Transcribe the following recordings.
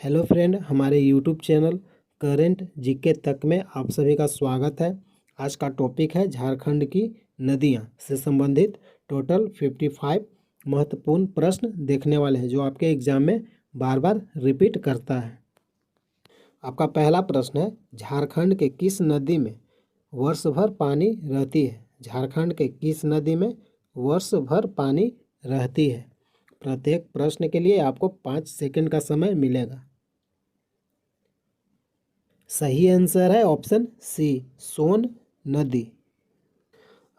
Hello friend, हमारे YouTube channel current GK तक में आप सभी का स्वागत है। आज का टॉपिक है झारखंड की नदियां से संबंधित टोटल 55 महत्वपूर्ण प्रश्न देखने वाले हैं जो आपके एग्जाम में बार बार रिपीट करता है। आपका पहला प्रश्न है, झारखंड के किस नदी में वर्ष भर पानी रहती है? झारखंड के किस नदी में वर्ष भर पानी रहती है? प्रत्येक प्रश्न के लिए आपको 5 सेकंड का समय मिलेगा। सही आंसर है ऑप्शन सी, सोन नदी।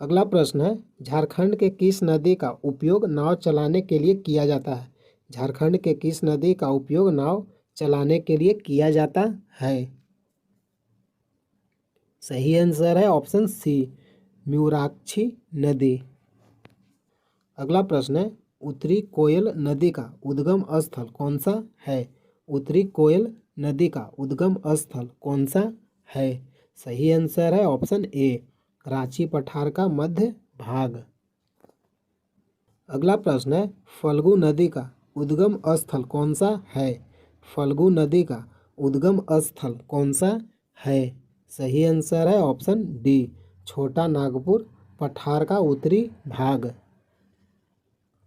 अगला प्रश्न है, झारखंड के किस नदी का उपयोग नाव चलाने के लिए किया जाता है? झारखंड के किस नदी का उपयोग नाव चलाने के लिए किया जाता है? सही आंसर है ऑप्शन सी, म्यूराक्षी नदी। अगला प्रश्न है, उत्तरी कोयल नदी का उद्गम स्थल कौन सा है? उत्तरी कोयल नदी का उद्गम स्थल कौन सा है? सही आंसर है ऑप्शन ए, रांची पठार का मध्य भाग। अगला प्रश्न है, फल्गु नदी का उद्गम स्थल कौन सा है? फल्गु नदी का उद्गम स्थल कौन सा है? सही आंसर है ऑप्शन डी, छोटा नागपुर पठार का उत्तरी भाग।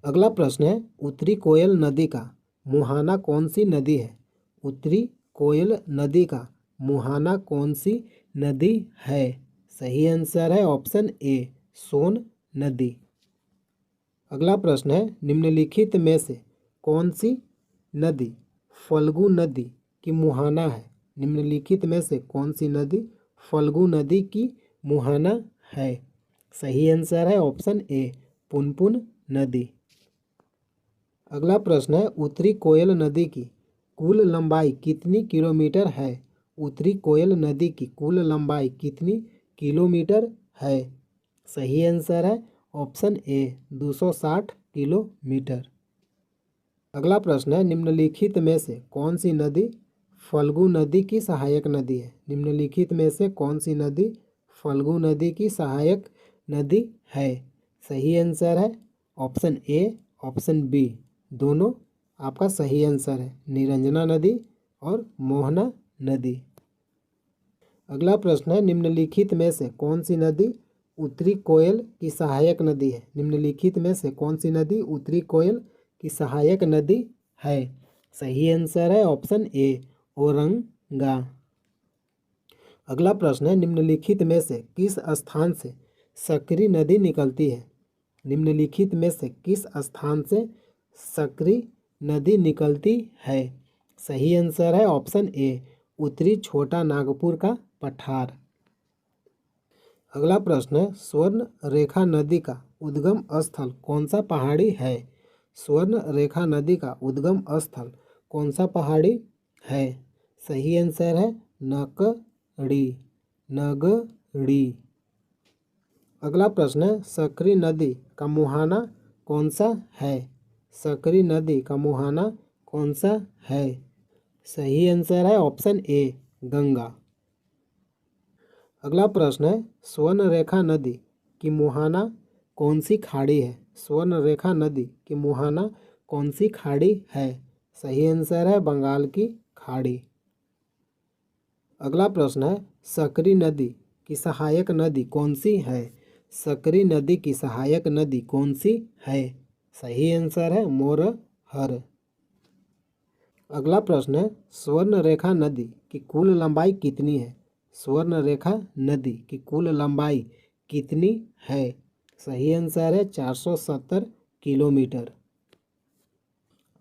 अगला प्रश्न है, उत्तरी कोयल नदी का मुहाना कौन सी नदी है? उत्तरी कोयल नदी का मुहाना कौन सी नदी है? सही आंसर है ऑप्शन ए, सोन नदी। अगला प्रश्न है, निम्नलिखित में से कौन सी नदी फल्गु नदी की मुहाना है? निम्नलिखित में से कौन सी नदी फल्गु नदी की मुहाना है? सही आंसर है ऑप्शन ए, पुनपुन नदी। अगला प्रश्न है, उत्तरी कोयल नदी की कुल लंबाई कितनी किलोमीटर है? उत्तरी कोयल नदी की कुल लंबाई कितनी किलोमीटर है? सही आंसर है ऑप्शन ए, 260 किलोमीटर। अगला प्रश्न है, निम्नलिखित में से कौन सी नदी फल्गु नदी की सहायक नदी है? निम्नलिखित में से कौन सी नदी फल्गु नदी की सहायक नदी है? सही आंसर है ऑप्शन ए, ऑप्शन बी दोनों आपका सही आंसर है, निरंजना नदी और मोहना नदी। अगला प्रश्न है, निम्नलिखित में से कौन सी नदी उत्तरी कोयल की सहायक नदी है? निम्नलिखित में से कौन सी नदी उत्तरी कोयल की सहायक नदी है? सही आंसर है ऑप्शन ए, औरंगा। अगला प्रश्न है, निम्नलिखित में से किस स्थान से सकरी नदी निकलती है? निम्नलिखित में से किस स्थान से सकरी नदी निकलती है? सही आंसर है ऑप्शन ए, उत्तरी छोटा नागपुर का पठार। अगला प्रश्न है, स्वर्ण रेखा नदी का उद्गम स्थल कौन सा पहाड़ी है? स्वर्ण रेखा नदी का उद्गम स्थल कौन सा पहाड़ी है? सही आंसर है नकड़ी, नगड़ी। अगला प्रश्न है, सकरी नदी का मुहाना कौन सा है? सकरी नदी का मुहाना कौन सा है? सही आंसर है ऑप्शन ए, गंगा। अगला प्रश्न है, स्वर्ण रेखा नदी की मुहाना कौन सी खाड़ी है? स्वर्ण रेखा नदी की मुहाना कौन सी खाड़ी है? सही आंसर है बंगाल की खाड़ी। अगला प्रश्न है, सकरी नदी की सहायक नदी कौन सी है? सकरी नदी की सहायक नदी कौन सी है? सही आंसर है मोरहर। अगला प्रश्न है, स्वर्ण रेखा नदी की कुल लंबाई कितनी है? स्वर्ण रेखा नदी की कुल लंबाई कितनी है? सही आंसर है 470 किलोमीटर।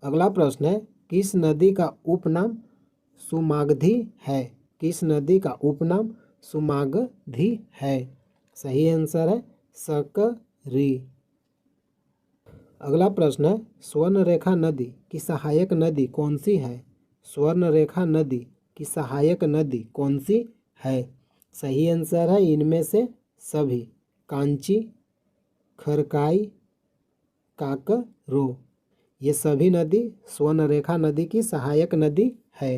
अगला प्रश्न है, किस नदी का उपनाम सुमागधी है? किस नदी का उपनाम सुमागधी है? सही आंसर है सकरी। अगला प्रश्न है, स्वर्ण रेखा नदी की सहायक नदी कौन सी है? स्वर्ण रेखा नदी की सहायक नदी कौन सी है? सही आंसर है इनमें से सभी, कांची, खरकाई, काकरो, ये सभी नदी स्वर्ण रेखा नदी की सहायक नदी है।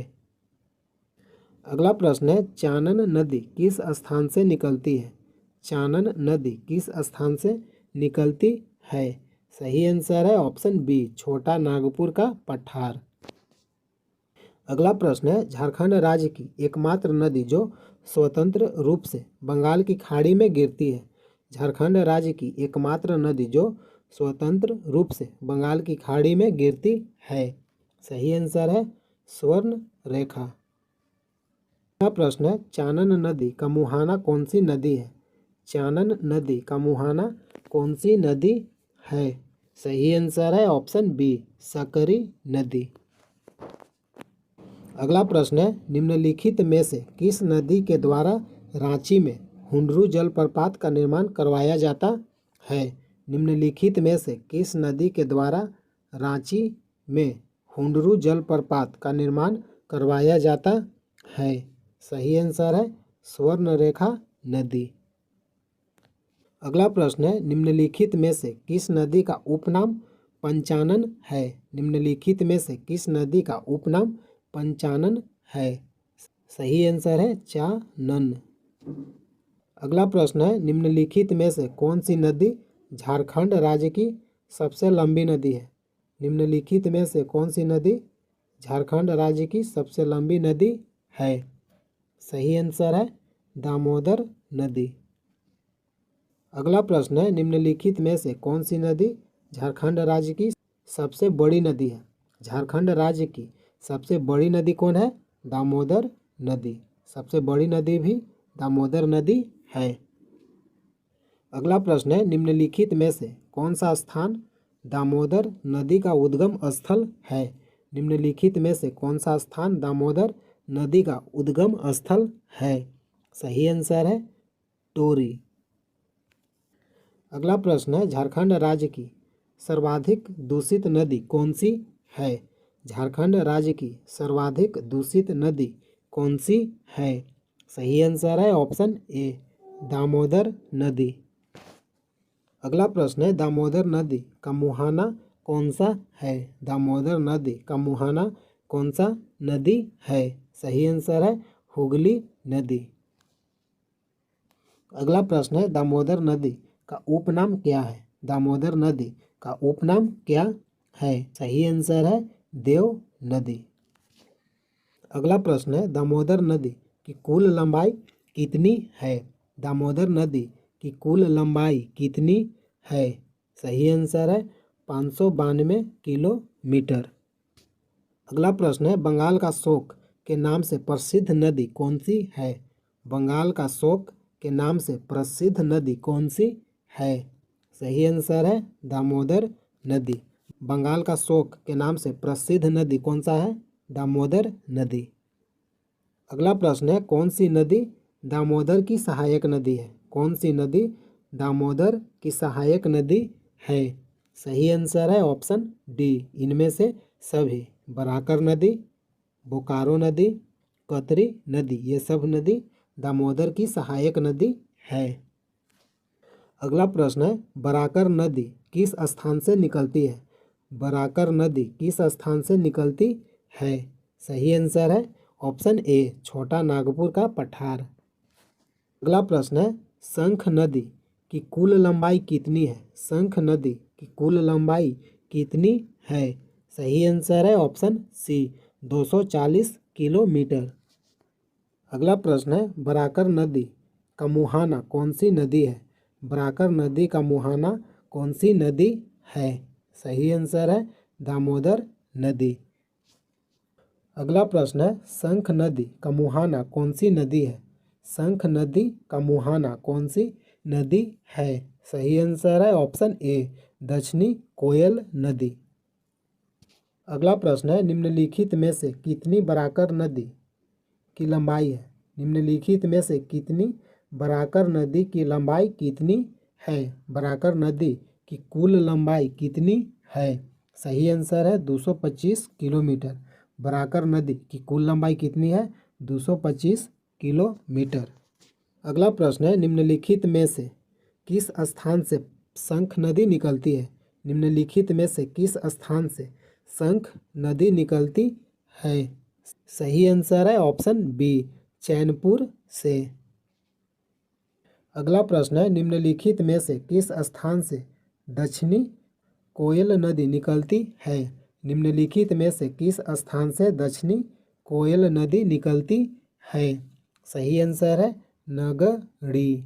अगला प्रश्न है, चानन नदी किस स्थान से निकलती है? चानन नदी किस स्थान से निकलती है? सही आंसर है ऑप्शन बी, छोटा नागपुर का पठार। अगला प्रश्न है, झारखंड राज्य की एकमात्र नदी जो स्वतंत्र रूप से बंगाल की खाड़ी में गिरती है। झारखंड राज्य की एकमात्र नदी जो स्वतंत्र रूप से बंगाल की खाड़ी में गिरती है। सही आंसर है स्वर्ण रेखा। अगला प्रश्न है, चानन नदी का मुहाना कौन सी नदी है। चानन नदी का मुहाना कौन सी नदी है। सही आंसर है ऑप्शन बी, सकरी नदी। अगला प्रश्न है, निम्नलिखित में से किस नदी के द्वारा रांची में हुंडरू जलप्रपात का निर्माण करवाया जाता है। निम्नलिखित में से किस नदी के द्वारा रांची में हुंडरू जलप्रपात का निर्माण करवाया जाता है। सही आंसर है स्वर्णरेखा नदी। अगला प्रश्न है, निम्नलिखित में से किस नदी का उपनाम पंचानन है। निम्नलिखित में से किस नदी का उपनाम पंचानन है। सही आंसर है चानन। अगला प्रश्न है, निम्नलिखित में से कौन सी नदी झारखंड राज्य की सबसे लंबी नदी है। निम्नलिखित में से कौन सी नदी झारखंड राज्य की सबसे लंबी नदी है। सही आंसर है दामोदर नदी। अगला प्रश्न है, निम्नलिखित में से कौन सी नदी झारखंड राज्य की सबसे बड़ी नदी है। झारखंड राज्य की सबसे बड़ी नदी कौन है। दामोदर नदी। सबसे बड़ी नदी भी दामोदर नदी है। अगला प्रश्न है, निम्नलिखित में से कौन सा स्थान दामोदर नदी का उद्गम स्थल है। निम्नलिखित में से कौन सा स्थान दामोदर नदी का उद्गम स्थल है। सही आंसर है टोरी। अगला प्रश्न है, झारखंड राज्य की सर्वाधिक दूषित नदी कौन सी है। झारखंड राज्य की सर्वाधिक दूषित नदी कौन सी है। सही आंसर है ऑप्शन ए, दामोदर नदी। अगला प्रश्न है, दामोदर नदी का मुहाना कौन सा है। दामोदर नदी का मुहाना कौन सा नदी है। सही आंसर है हुगली नदी। अगला प्रश्न है, दामोदर नदी का उपनाम क्या है। दामोदर नदी का उपनाम क्या है। सही आंसर है देव नदी। अगला प्रश्न है, दामोदर नदी की कुल लंबाई कितनी है। दामोदर नदी की कुल लंबाई कितनी है। सही आंसर है 592 किलोमीटर। अगला प्रश्न है, बंगाल का शोक के नाम से प्रसिद्ध नदी कौन सी है। बंगाल का शोक के नाम से प्रसिद्ध नदी कौन सी है। सही आंसर है दामोदर नदी। बंगाल का शोक के नाम से प्रसिद्ध नदी कौन सा है। दामोदर नदी। अगला प्रश्न है, कौन सी नदी दामोदर की सहायक नदी है। कौन सी नदी दामोदर की सहायक नदी है। सही आंसर है ऑप्शन डी, इनमें से सभी। बराकर नदी, बोकारो नदी, कतरी नदी, ये सब नदी दामोदर की सहायक नदी है। अगला प्रश्न है, बराकर नदी किस स्थान से निकलती है। बराकर नदी किस स्थान से निकलती है। सही आंसर है ऑप्शन ए, छोटा नागपुर का पठार। अगला प्रश्न है, शंख नदी की कुल लंबाई कितनी है। शंख नदी की कुल लंबाई कितनी है। सही आंसर है ऑप्शन सी, 240 किलोमीटर। अगला प्रश्न है, बराकर नदी का मुहाना कौन सी नदी है। बराकर नदी का मुहाना कौन सी नदी है। सही आंसर है दामोदर नदी। अगला प्रश्न है, शंख नदी का मुहाना कौन सी नदी है। शंख नदी का मुहाना कौन सी नदी है। सही आंसर है ऑप्शन ए, दक्षिणी कोयल नदी। अगला प्रश्न है, निम्नलिखित में से कितनी बराकर नदी की लंबाई है। निम्नलिखित में से कितनी बराकर नदी की लंबाई कितनी है। बराकर नदी की कुल लंबाई कितनी है। सही आंसर है 225 किलोमीटर। बराकर नदी की कुल लंबाई कितनी है, 225 किलोमीटर। अगला प्रश्न है, निम्नलिखित में से किस स्थान से शंख नदी निकलती है। निम्नलिखित में से किस स्थान से शंख नदी निकलती है। सही आंसर है ऑप्शन बी, चैनपुर से। अगला प्रश्न है, निम्नलिखित में से किस स्थान से दक्षिणी कोयल नदी निकलती है। निम्नलिखित में से किस स्थान से दक्षिणी कोयल नदी निकलती है? सही आंसर है नगड़ी।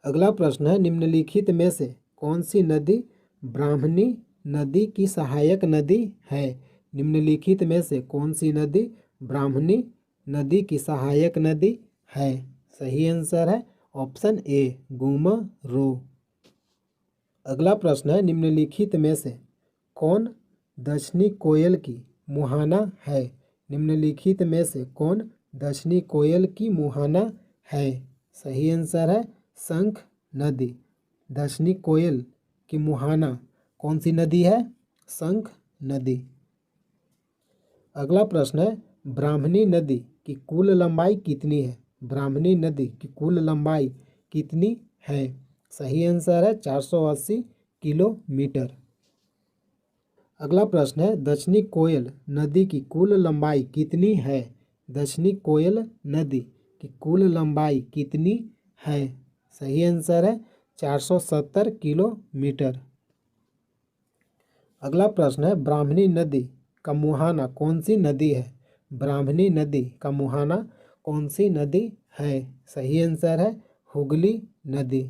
अगला प्रश्न है, निम्नलिखित में से कौन सी नदी ब्राह्मणी नदी की सहायक नदी है? निम्नलिखित में से कौन सी नदी ब्राह्मणी नदी की सहायक नदी है? सही आंसर है ऑप्शन ए गुमरो। अगला प्रश्न है, निम्नलिखित में से कौन दक्षिणी कोयल की मुहाना है? निम्नलिखित में से कौन दक्षिणी कोयल की मुहाना है? सही आंसर है शंख नदी। दक्षिणी कोयल की मुहाना कौन सी नदी है? शंख नदी। अगला प्रश्न है, ब्राह्मणी नदी की कुल लंबाई कितनी है? ब्राह्मणी नदी की कुल लंबाई कितनी है? सही आंसर है 480 किलोमीटर। अगला प्रश्न है, दक्षिणी कोयल नदी की कुल लंबाई कितनी है? दक्षिणी कोयल नदी की कुल लंबाई कितनी है? सही आंसर है 470 किलोमीटर। अगला प्रश्न है, ब्राह्मणी नदी का मुहाना कौन सी नदी है? ब्राह्मणी नदी का मुहाना कौन सी नदी है? सही आंसर है हुगली नदी।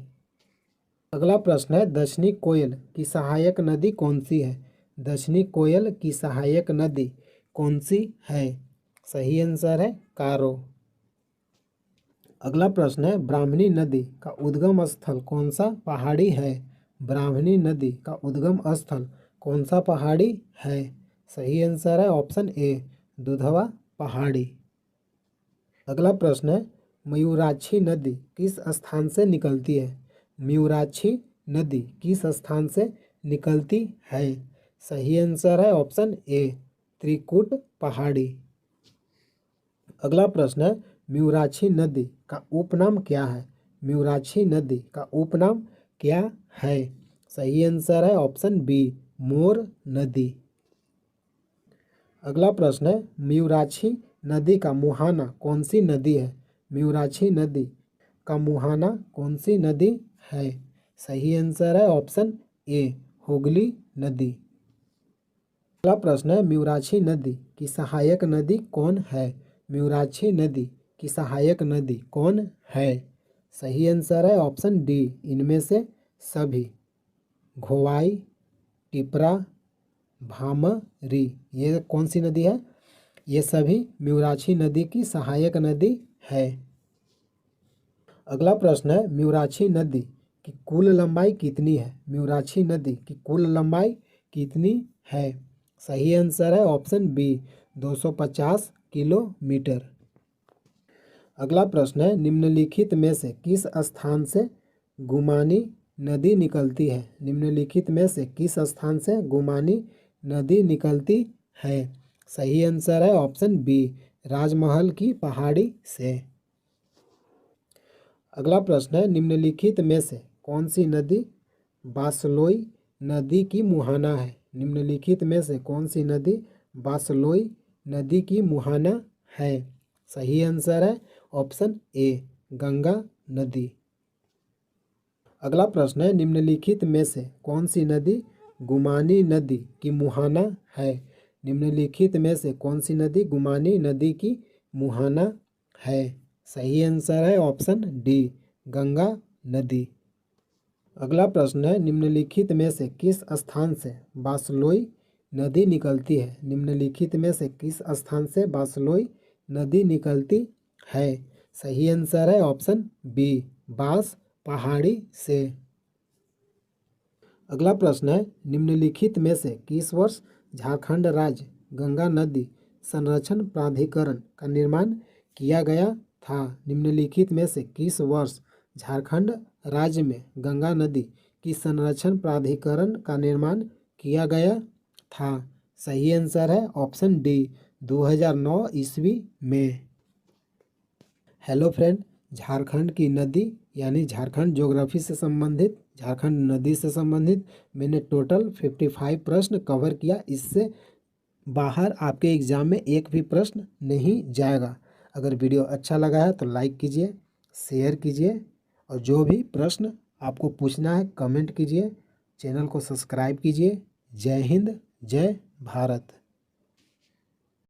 अगला प्रश्न है, दक्षिणी कोयल की सहायक नदी कौन सी है? दक्षिणी कोयल की सहायक नदी कौन सी है? सही आंसर है कारो। अगला प्रश्न है, ब्राह्मणी नदी का उद्गम स्थल कौन सा पहाड़ी है? ब्राह्मणी नदी का उद्गम स्थल कौन सा पहाड़ी है? सही आंसर है ऑप्शन ए दुधवा पहाड़ी। अगला प्रश्न है, मयूराक्षी नदी किस स्थान से निकलती है? मयूराक्षी नदी किस स्थान से निकलती है? सही आंसर है ऑप्शन ए त्रिकुट पहाड़ी। अगला प्रश्न है, मयूराक्षी नदी का उपनाम क्या है? मयूराक्षी नदी का उपनाम क्या है? सही आंसर है ऑप्शन बी मोर नदी। अगला प्रश्न है, मयूराक्षी नदी का मुहाना कौन सी नदी है? मयूराक्षी नदी का मुहाना कौन सी नदी है? सही आंसर है ऑप्शन ए हुगली नदी। अगला प्रश्न है, मयूराक्षी नदी की सहायक नदी कौन है? मयूराक्षी नदी की सहायक नदी कौन है? सही आंसर है ऑप्शन डी इनमें से सभी। घोवाई, टिपरा, भामरी, ये कौन सी नदी है? ये सभी मयूराक्षी नदी की सहायक नदी है। अगला प्रश्न है, मयूराक्षी नदी की कुल लंबाई कितनी है? मयूराक्षी नदी की कुल लंबाई कितनी है? सही आंसर है ऑप्शन बी 250 किलोमीटर। अगला प्रश्न है, निम्नलिखित में से किस स्थान से गुमानी नदी निकलती है? निम्नलिखित में से किस स्थान से गुमानी नदी निकलती है? सही आंसर है ऑप्शन बी राजमहल की पहाड़ी से। अगला प्रश्न है, निम्नलिखित में से कौन सी नदी बासलोई नदी की मुहाना है? निम्नलिखित में से कौन सी नदी बासलोई नदी की मुहाना है? सही आंसर है ऑप्शन ए गंगा नदी। अगला प्रश्न है, निम्नलिखित में से कौन सी नदी गुमानी नदी की मुहाना है? निम्नलिखित में से कौन सी नदी गुमानी नदी की मुहाना है? सही आंसर है ऑप्शन डी गंगा नदी। अगला प्रश्न है, निम्नलिखित में से किस स्थान से बासलोई नदी निकलती है? निम्नलिखित में से किस स्थान से बासलोई नदी निकलती है? सही आंसर है ऑप्शन बी बांस पहाड़ी से। अगला प्रश्न है, निम्नलिखित में से किस वर्ष झारखंड राज्य गंगा नदी संरक्षण प्राधिकरण का निर्माण किया गया था? निम्नलिखित में से किस वर्ष झारखंड राज्य में गंगा नदी की संरक्षण प्राधिकरण का निर्माण किया गया था? सही आंसर है ऑप्शन डी 2009 ईस्वी में। हेलो फ्रेंड, झारखंड की नदी यानी झारखंड ज्योग्राफी से संबंधित, झारखंड नदी से संबंधित मैंने टोटल 55 प्रश्न कवर किया। इससे बाहर आपके एग्ज़ाम में एक भी प्रश्न नहीं जाएगा। अगर वीडियो अच्छा लगा है तो लाइक कीजिए, शेयर कीजिए और जो भी प्रश्न आपको पूछना है कमेंट कीजिए। चैनल को सब्सक्राइब कीजिए। जय हिंद, जय भारत।